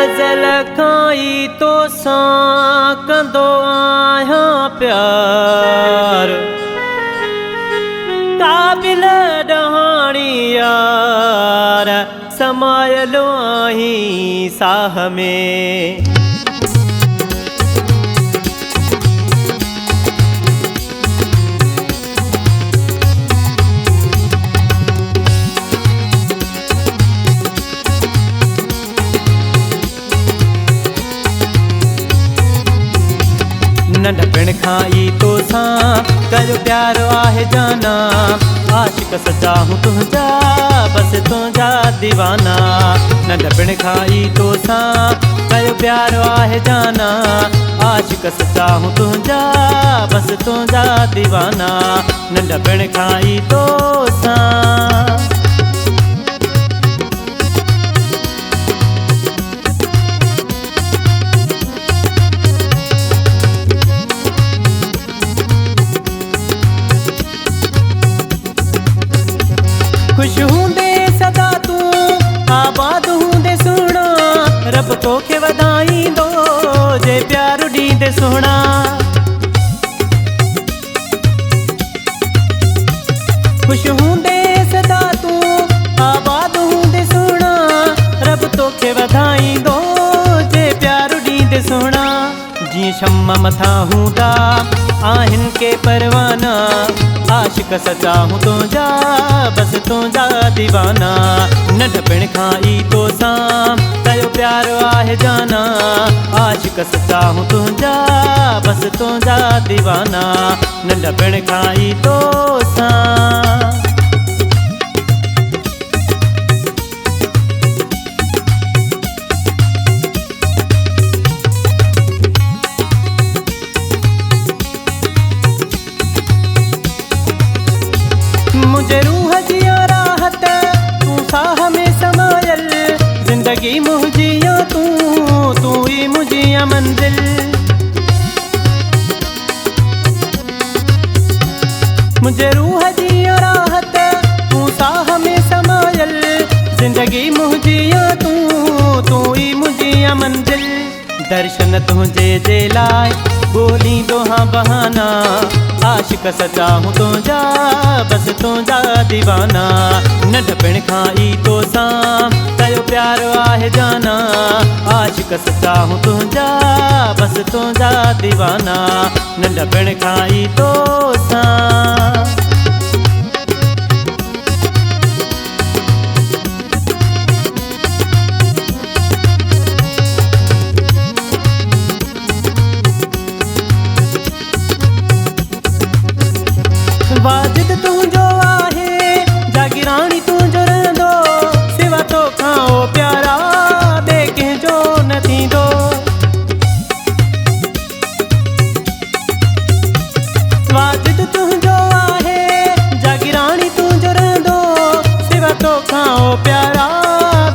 गज़ल खाई तो सां कंदो आहियां प्यार काबिल ॾहाणी यार समायलो आहीं साह में नंढपिण खां ई तोसां कयो प्यार आहे जाना आशिक सच्चा हूं तुंहिंजा बस तुंहिंजा दीवाना नंढपिण खां ई तोसां कयो प्यार आहे जाना आशिक सच्चा हूं तुंहिंजा बस तुंहिंजा दीवाना नंढपिण खां ई तोसां खुश हूंदे सदा तू आबाद हूंदे सुहिणा रब तोखे वधाईंदो जे प्यार ॾींदे सुहिणा खुश हूंदे सदा तू आबाद हूंदे सुहिणा रब तोखे वधाईंदो जे प्यार ॾींदे सुहिणा जीअं शम्मा मथां हूंदा आहिनि के परवाना आशिक सच्चा हूं तुंहिंजा बस तुंहिंजा दीवाना नंढपिण खां ई तोसां कयो प्यार आहे जाना आशिक सच्चा हूं तुंहिंजा बस तुंहिंजा दीवाना नंढपिण खां ई तोसां मुझे रूह जी राहत तू साह में समायल जिंदगी मुझिया तू ही मुझिया मंजिल मुझे रूह जी राहत तू साह में समायल जिंदगी मुझिया तू ही मुझिया मंजिल दर्शन तुझे जे लाइ ॻोल्हींदो हाँ बहाना आशिक सच्चा हूं तुंहिंजा बस तुंहिंजा दीवाना नंढपिण खां ई तोसां कयो प्यार आहे जाना आशिक सच्चा हूं तुंहिंजा बस तुंहिंजा दीवाना नंढपिण खां ई तोसां वाजिद तुंहिंजो आहे जागिराणी तुंहिंजो रहंदो सिवा तोखां ओ प्यारा ॿिए कंहिंजो न थींदो वाजिद तुंहिंजो आहे जागिराणी तुंहिंजो रहंदो सिवा तोखां ओ प्यारा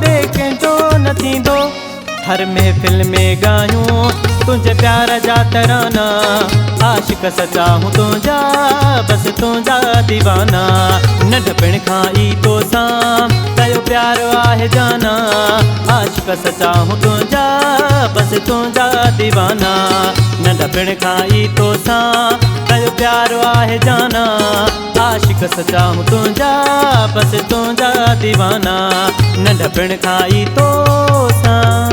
ॿिए कंहिंजो न थींदो हर महफ़िल में ॻायूं तुंहिंजे प्यार जा तराना आशिक सच्चा हूं तुंहिंजा बस तुंहिंजा दीवाना नंढपिण खां ई तोसां कयो प्यार आहे जाना आशिक सच्चा हूं तुंहिंजा बस तुंहिंजा दीवाना नंढपिण खां ई तोसां कयो प्यार आहे जाना आशिक सच्चा हूं तुंहिंजा बस तुंहिंजा दीवाना नंढपिण खां ई तोसां